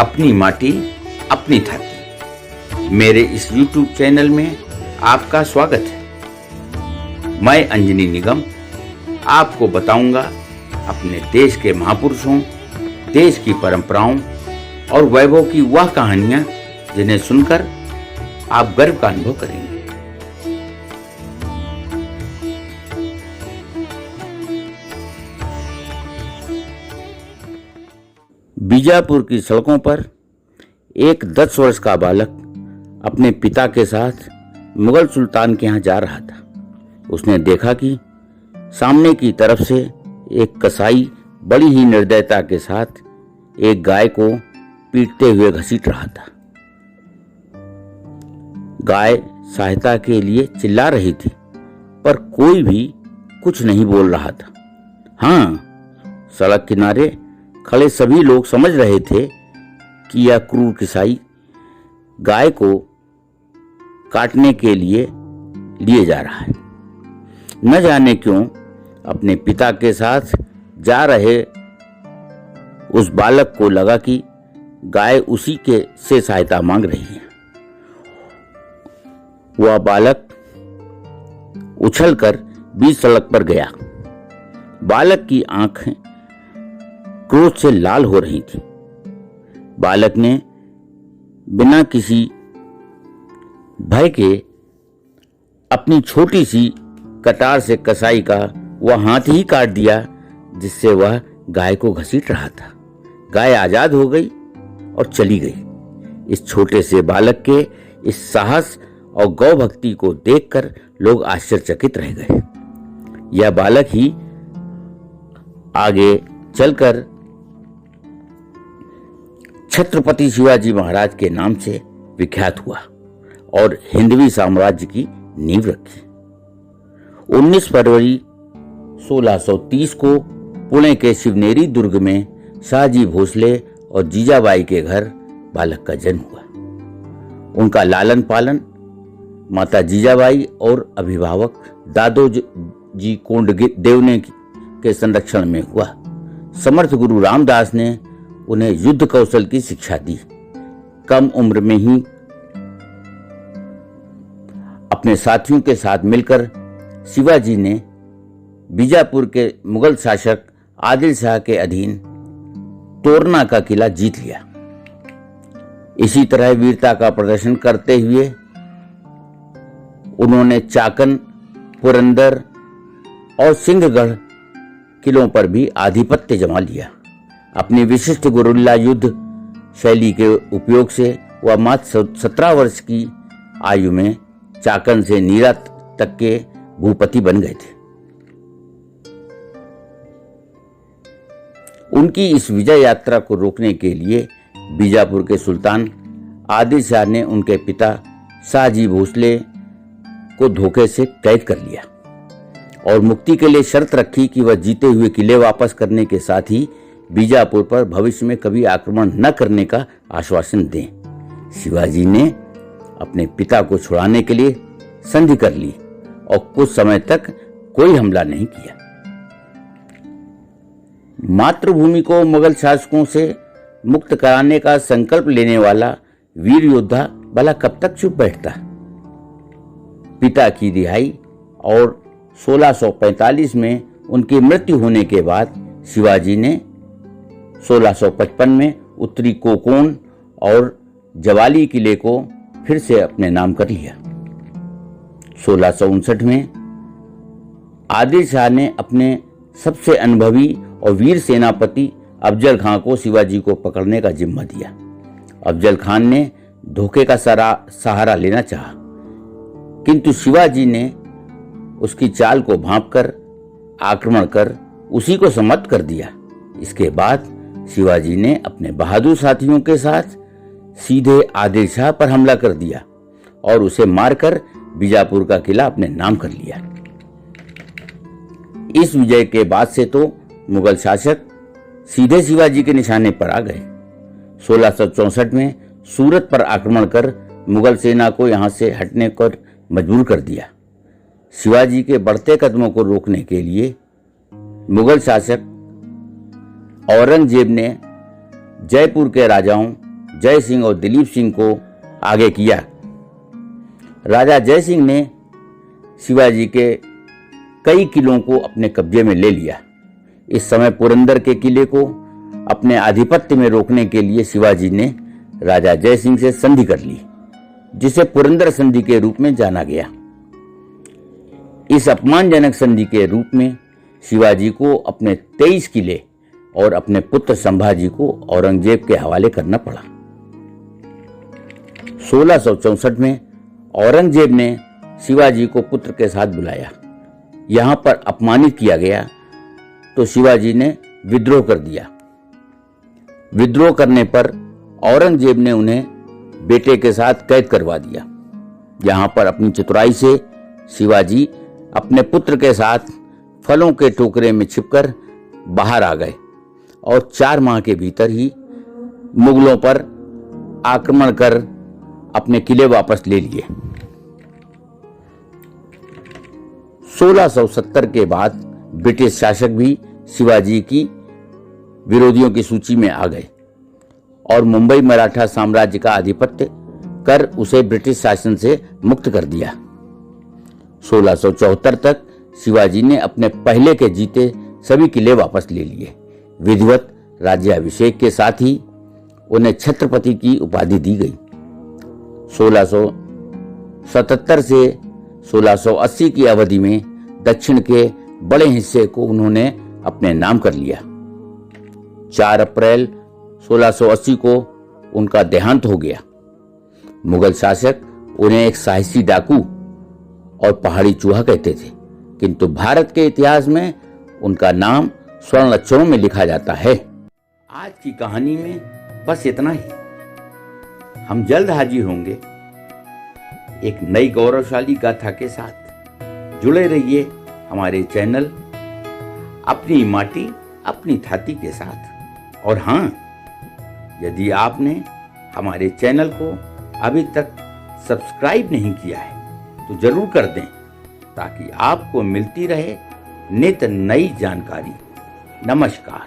अपनी माटी अपनी थाती। मेरे इस YouTube चैनल में आपका स्वागत है। मैं अंजनी निगम आपको बताऊंगा अपने देश के महापुरुषों, देश की परंपराओं और वैभव की वह कहानियां जिन्हें सुनकर आप गर्व का अनुभव करेंगे। बीजापुर की सड़कों पर एक 10 वर्ष का बालक अपने पिता के साथ मुगल सुल्तान के यहाँ जा रहा था। उसने देखा कि सामने की तरफ से एक कसाई बड़ी ही निर्दयता के साथ एक गाय को पीटते हुए घसीट रहा था। गाय सहायता के लिए चिल्ला रही थी, पर कोई भी कुछ नहीं बोल रहा था। हाँ, सड़क किनारे खड़े सभी लोग समझ रहे थे कि यह क्रूर कसाई गाय को काटने के लिए जा रहा है। न जाने क्यों अपने पिता के साथ जा रहे उस बालक को लगा कि गाय उसी के से सहायता मांग रही है। वह बालक उछलकर बीच सड़क पर गया। बालक की आंखें क्रोध से लाल हो रही थी। बालक ने बिना किसी भय के अपनी छोटी सी कटार से कसाई का वह हाथ ही काट दिया जिससे वह गाय को घसीट रहा था। गाय आजाद हो गई और चली गई। इस छोटे से बालक के इस साहस और गौ भक्ति को देखकर लोग आश्चर्यचकित रह गए। यह बालक ही आगे चलकर छत्रपति शिवाजी महाराज के नाम से विख्यात हुआ और हिंदवी साम्राज्य की नींव रखी। 19 फरवरी 1630 को पुणे के शिवनेरी दुर्ग में शाहजी भोसले और जीजाबाई के घर बालक का जन्म हुआ। उनका लालन पालन माता जीजाबाई और अभिभावक दादोजी कोंडदेव ने के संरक्षण में हुआ। समर्थ गुरु रामदास ने उन्हें युद्ध कौशल की शिक्षा दी। कम उम्र में ही अपने साथियों के साथ मिलकर शिवाजी ने बीजापुर के मुगल शासक आदिल शाह के अधीन तोरना का किला जीत लिया। इसी तरह वीरता का प्रदर्शन करते हुए उन्होंने चाकन, पुरंदर और सिंहगढ़ किलों पर भी आधिपत्य जमा लिया। अपनी विशिष्ट गुरिल्ला युद्ध शैली के उपयोग से वह मात्र 17 वर्ष की आयु में चाकन से नीरा तक के भूपति बन गए थे। उनकी इस विजय यात्रा को रोकने के लिए बीजापुर के सुल्तान आदिल शाह ने उनके पिता शाहजी भोसले को धोखे से कैद कर लिया और मुक्ति के लिए शर्त रखी कि वह जीते हुए किले वापस करने के साथ ही बीजापुर पर भविष्य में कभी आक्रमण न करने का आश्वासन दें। शिवाजी ने अपने पिता को छुड़ाने के लिए संधि कर ली और कुछ समय तक कोई हमला नहीं किया। मातृभूमि को मुगल शासकों से मुक्त कराने का संकल्प लेने वाला वीर योद्धा भला कब तक चुप बैठता। पिता की रिहाई और 1645 में उनकी मृत्यु होने के बाद शिवाजी ने 1655 में उत्तरी कोंकण और जवाली किले को फिर से अपने नाम कर लिया। 1659 में आदिल शाह ने अपने सबसे अनुभवी और वीर सेनापति अफजल खां को शिवाजी को पकड़ने का जिम्मा दिया। अफजल खान ने धोखे का सहारा लेना चाहा, किंतु शिवाजी ने उसकी चाल को भांपकर आक्रमण कर उसी को समाप्त कर दिया। इसके बाद शिवाजी ने अपने बहादुर साथियों के साथ सीधे आदिल शाह पर हमला कर दिया और उसे मारकर बीजापुर का किला अपने नाम कर लिया। इस विजय के बाद से तो मुगल शासक सीधे शिवाजी के निशाने पर आ गए। 1664 में सूरत पर आक्रमण कर मुगल सेना को यहां से हटने पर मजबूर कर दिया। शिवाजी के बढ़ते कदमों को रोकने के लिए मुगल शासक औरंगजेब ने जयपुर के राजाओं जय सिंह और दिलीप सिंह को आगे किया। राजा जय सिंह ने शिवाजी के कई किलों को अपने कब्जे में ले लिया। इस समय पुरंदर के किले को अपने आधिपत्य में रोकने के लिए शिवाजी ने राजा जय सिंह से संधि कर ली, जिसे पुरंदर संधि के रूप में जाना गया। इस अपमानजनक संधि के रूप में शिवाजी को अपने 23 किले और अपने पुत्र संभाजी को औरंगजेब के हवाले करना पड़ा। 1664 में औरंगजेब ने शिवाजी को पुत्र के साथ बुलाया। यहां पर अपमानित किया गया तो शिवाजी ने विद्रोह कर दिया। विद्रोह करने पर औरंगजेब ने उन्हें बेटे के साथ कैद करवा दिया। यहां पर अपनी चतुराई से शिवाजी अपने पुत्र के साथ फलों के टोकरे में छिपकर बाहर आ गए और 4 माह के भीतर ही मुगलों पर आक्रमण कर अपने किले वापस ले लिए। 1670 के बाद ब्रिटिश शासक भी शिवाजी की विरोधियों की सूची में आ गए और मुंबई मराठा साम्राज्य का आधिपत्य कर उसे ब्रिटिश शासन से मुक्त कर दिया। 1674 तक शिवाजी ने अपने पहले के जीते सभी किले वापस ले लिए। विधिवत राज्याभिषेक के साथ ही उन्हें छत्रपति की उपाधि दी गई। 1677 से 1680 की अवधि में दक्षिण के बड़े हिस्से को उन्होंने अपने नाम कर लिया। 4 अप्रैल 1680 को उनका देहांत हो गया। मुगल शासक उन्हें एक साहसी डाकू और पहाड़ी चूहा कहते थे, किंतु भारत के इतिहास में उनका नाम स्वर्ण अक्षरों में लिखा जाता है। आज की कहानी में बस इतना ही। हम जल्द हाजिर होंगे एक नई गौरवशाली गाथा के साथ। जुड़े रहिए हमारे चैनल अपनी माटी अपनी थाती के साथ। और हाँ, यदि आपने हमारे चैनल को अभी तक सब्सक्राइब नहीं किया है तो जरूर कर दें, ताकि आपको मिलती रहे नित नई जानकारी। नमस्कार।